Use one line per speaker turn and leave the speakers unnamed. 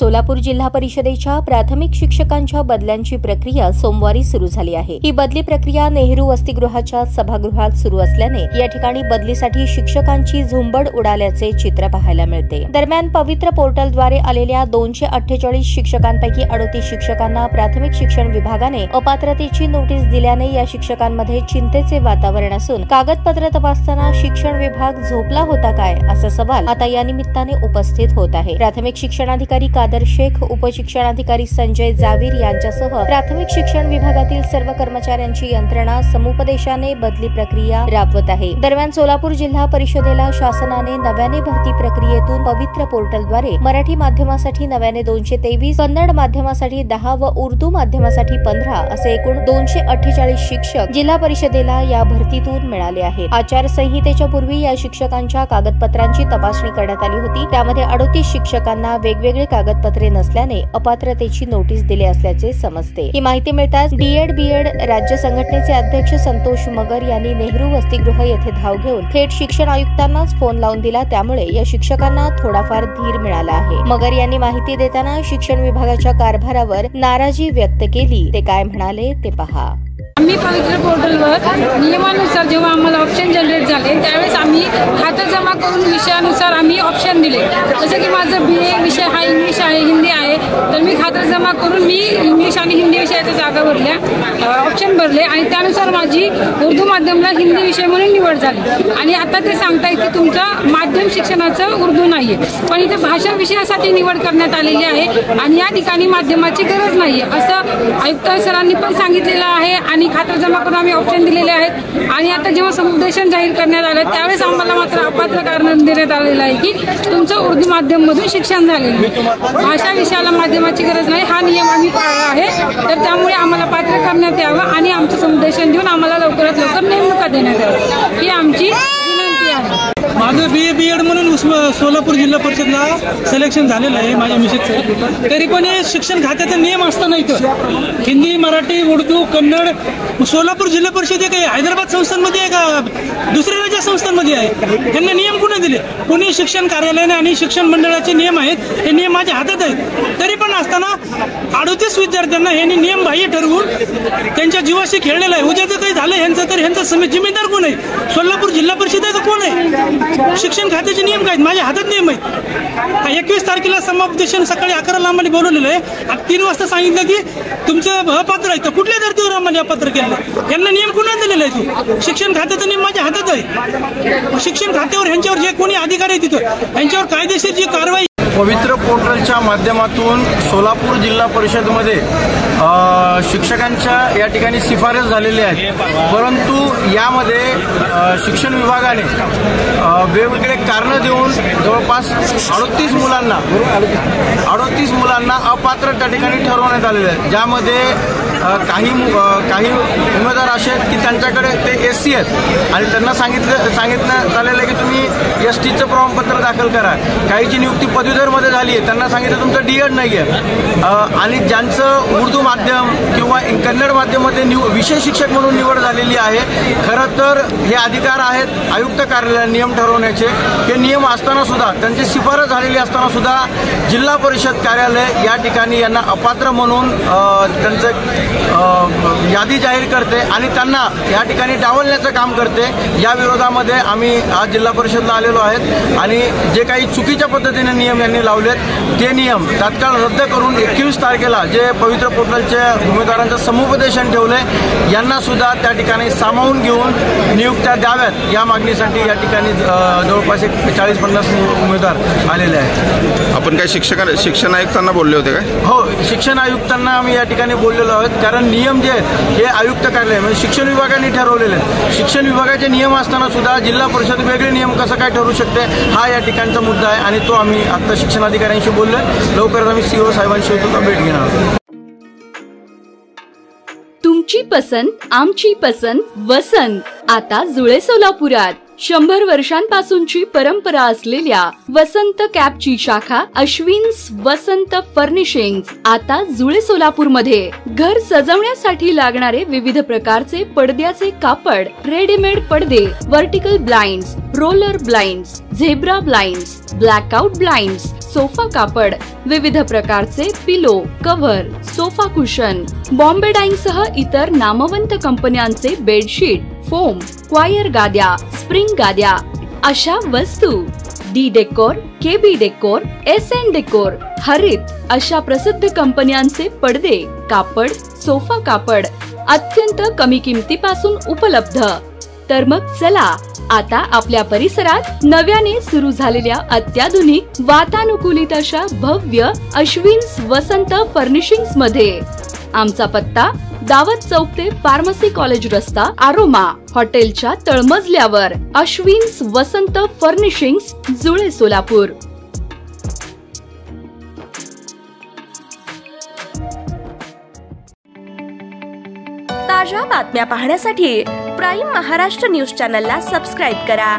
सोलापूर जिल्हा परिषदेच्या प्राथमिक शिक्षकांच्या बदल्यांची प्रक्रिया सोमवारी सुरू झाली आहे। ही बदली प्रक्रिया नेहरू वसतिगृहाच्या सभागृहात सुरू असल्याने या ठिकाणी बदलीसाठी शिक्षकांची झुंबड उडाल्याचे चित्र पाहायला मिळते। दरम्यान पवित्र पोर्टलद्वारे आलेल्या 248 शिक्षकांपैकी 38 शिक्षकांना प्राथमिक शिक्षण विभागाने अपात्रतेची नोटीस दिल्याने या शिक्षकांमध्ये चिंतेचे वातावरण असून कागदपत्र तपासताना शिक्षण विभाग झोपला होता काय असा सवाल आता या निमित्ताने उपस्थित होत आहे। प्राथमिक शिक्षणाधिकारी कादर शेख, उपशिक्षणाधिकारी संजय जावीर यांच्यासह प्राथमिक शिक्षण विभागातील सर्व कर्मचाऱ्यांची यंत्रणा समुपदेशाने बदली प्रक्रिया राबवत आहे। दरम्यान सोलापूर जिल्हा परिषदेला शासनाने नव्याने भरती प्रक्रियेतून पवित्र पोर्टलद्वारे मराठी माध्यमासाठी नव्याने 223, कन्नड माध्यमासाठी 10 व उर्दू माध्यमासाठी 15 असे एकूण 248 शिक्षक जिल्हा परिषदेला या भरतीतून मिळाले आहेत। आचारसंहितेच्या पूर्वी या शिक्षकांच्या कागदपत्रांची तपासणी करण्यात आली होती। त्यामध्ये 38 शिक्षकांना वेगवेगळे कागदपत्रे नसल्याने अपात्रतेची नोटीस दिली असल्याचे समजते। ही माहिती मिळताच डीएड बीएड राज्य संघटनेचे अध्यक्ष संतोष मगर यांनी नेहरू वसतिगृह येथे धाव घेऊन थेट शिक्षण आयुक्तांनाच फोन लावून दिला। त्यामुळे या शिक्षकांना थोडाफार धीर मिळाला आहे। मगर यांनी माहिती देताना शिक्षण विभागाच्या कारभारावर नाराजी व्यक्त केली। ते काय म्हणाले ते पहा।
आम्ही पवित्र पोर्टलवर नियमानुसार जेव्हा आम्हाला ऑप्शन जनरेट झाले त्यावेळेस आम्ही खातं जमा करून विषयानुसार आम्ही ऑप्शन दिले। जसं की माझं BA विषय हा इंग्लिश आहे, हिंदी आहे, तर मी खातं जमा करून मी इंग्लिश आणि हिंदी विषयाच्या जागा भरल्या, ऑप्शन भरले आणि त्यानुसार माझी उर्दू माध्यमला हिंदी विषय म्हणून निवड झाली। आणि आता ते सांगतायत की तुमचं माध्यम शिक्षणाचं उर्दू नाहीये, पण इथे भाषा विषयासाठी निवड करण्यात आलेली आहे आणि या ठिकाणी माध्यमाची गरज नाहीये असं आयुक्त सरांनी पण सांगितलेलं आहे। आणि खातं जमा करून आम्ही ऑप्शन दिलेले आहेत आणि आता जेव्हा समुपदेशन जाहीर करण्यात आलं त्यावेळेस आम्हाला मात्र अपात्र कारण देण्यात आलेलं आहे की तुमचं उर्दू माध्यम मधून शिक्षण झालेलं आहे, भाषा विषयाला माध्यमाची गरज नाही, हा नियम आम्ही पाळला आहे। तर त्यामुळे आम्हाला पात्र करण्यात यावं आणि आमचं समुपदेशन देऊन आम्हाला लवकरात लवकर नेमणुका देण्यात यावं ही आमची विनंती आहे।
माझं BA BEd म्हणून सोलापूर जिल्हा परिषदला सिलेक्शन झालेलं आहे माझ्या मिसेसचं। तरी पण हे शिक्षण खात्याचा नियम असताना इथं हिंदी, मराठी, उर्दू, कन्नड सोलापूर जिल्हा परिषद काही हैदराबाद संस्थांमध्ये आहे का दुसऱ्या राज्य संस्थांमध्ये आहे? यांना नियम कुणी दिले? पुणे शिक्षण कार्यालयाने आणि शिक्षण मंडळाचे नियम आहेत, हे नियम माझ्या हातात आहेत। तरी पण असताना 38 विद्यार्थ्यांना यांनी नियम बाह्य ठरवून त्यांच्या जीवाशी खेळलेला आहे। उद्या जर काही झालं यांचं तर यांचा जिम्मेदार कोण आहे? सोलापूर जिल्हा परिषद आहे का कोण आहे? शिक्षण खात्याचे नियम काय माझ्या हातात नियम आहेत। 21 तारखेला समुपदेशन सकाळी 11ला आम्हाला बोलवलेलं आहे। 3 वाजता सांगितलं की तुमचं अपात्र आहे, तर कुठल्या धर्तीवर आम्हाला अपात्र केलं? यांना नियम कुणा दिलेला आहे? तो शिक्षण खात्याचा नियम माझ्या हातात आहे। शिक्षण खात्यावर यांच्यावर जे कोणी अधिकारी आहे तिथं यांच्यावर कायदेशीर जी कारवाई
पवित्र पोर्टलच्या माध्यमातून सोलापूर जिल्हा परिषदमध्ये शिक्षकांच्या या ठिकाणी शिफारस झालेली आहे, परंतु यामध्ये शिक्षण विभागाने वेगवेगळे कारण देऊन जवळपास 38 मुलांना अपात्र त्या ठिकाणी ठरवण्यात आलेले आहे। ज्यामध्ये काही उमेदवार असे आहेत की त्यांच्याकडे ते SC आहेत आणि त्यांना सांगितण्यात आलेलं आहे की तुम्ही STचं प्रमाणपत्र दाखल करा। काहीची नियुक्ती पदवीधरमध्ये झाली आहे, त्यांना सांगितलं तुमचं DEd नाही आहे। आणि ज्यांचं उर्दू माध्यम किंवा कन्नड माध्यमामध्ये विषय शिक्षक म्हणून निवड झालेली आहे, खरं तर हे अधिकार आहेत आयुक्त कार्यालयाने नियम ठरवण्याचे। हे नियम असताना सुद्धा त्यांची शिफारस झालेली असताना सुद्धा जिल्हा परिषद कार्यालय या ठिकाणी यांना अपात्र म्हणून त्यांचं यादी जाहीर करते आणि त्यांना या ठिकाणी डावलण्याचं काम करते। या विरोधामध्ये आम्ही आज जिल्हा परिषदला आलेलो आहेत आणि जे काही चुकीच्या पद्धतीने नियम यांनी लावलेत ते नियम तात्काळ रद्द करून 21 तारखेला जे पवित्र पोर्टलच्या उमेदवारांचं समुपदेशन ठेवले यांना सुद्धा त्या ठिकाणी सामावून घेऊन नियुक्त्या द्याव्यात या मागणीसाठी या ठिकाणी जवळपास 40-50 उमेदवार आलेले आहेत।
आपण काय शिक्षण आयुक्तांना बोलले होते काय?
हो, शिक्षण आयुक्तांना आम्ही या ठिकाणी बोललेलो आहोत, कारण नियम जे आहेत हे आयुक्त कार्यालय म्हणजे शिक्षण विभागाने ठरवलेले आहेत। शिक्षण विभागाचे नियम असताना सुद्धा जिल्हा परिषद वेगळे नियम कसं काय ठरवू शकते हा या ठिकाणचा मुद्दा आहे आणि तो आम्ही आता शिक्षणाधिकाऱ्यांशी बोललो। लवकरच आम्ही CO साहेबांशी सुद्धा भेट घेणार आहोत।
तुमची पसंत आमची पसंत वसंत आता जुळे सोलापुरात 100 वर्षांपासूनची परंपरा असलेल्या वसंत कॅपची शाखा अश्विन्स वसंत फर्निशिंग्स आता जुळे सोलापूरमध्ये। घर सजवण्यासाठी लागणारे विविध प्रकारचे पडद्याचे कापड, रेडीमेड पडदे, vertical blinds, roller blinds, zebra blinds, blackout blinds, sofa कापड, विविध प्रकारचे pillow, cover, sofa cushion, Bombay Dyeing सह इतर नामवंत कंपन्यांचे बेडशीट, फोम, क्वायर गाद्या, स्प्रिंग गाद्या अशा वस्तू, D decor, KB decor, SN decor, हरित अशा प्रसिद्ध कंपन्यांचे पडदे, कापड, सोफा कापड अत्यंत कमी किमतीपासून उपलब्ध। तर मग चला आता आपल्या परिसरात नव्याने सुरू झालेल्या अत्याधुनिक वातानुकूलित अशा भव्य अश्विन्स वसंत फर्निशिंग्स मध्ये। आमचा पत्ता दावत चौक ते फार्मसी कॉलेज रस्ता, आरोमा हॉटेलच्या तळमजल्यावर, अश्विन्स वसंत फर्निशिंग्स, जुळे, सोलापूर।
ताज्या बातम्या पाहण्यासाठी प्राईम महाराष्ट्र न्यूज चॅनलला सबस्क्राईब करा।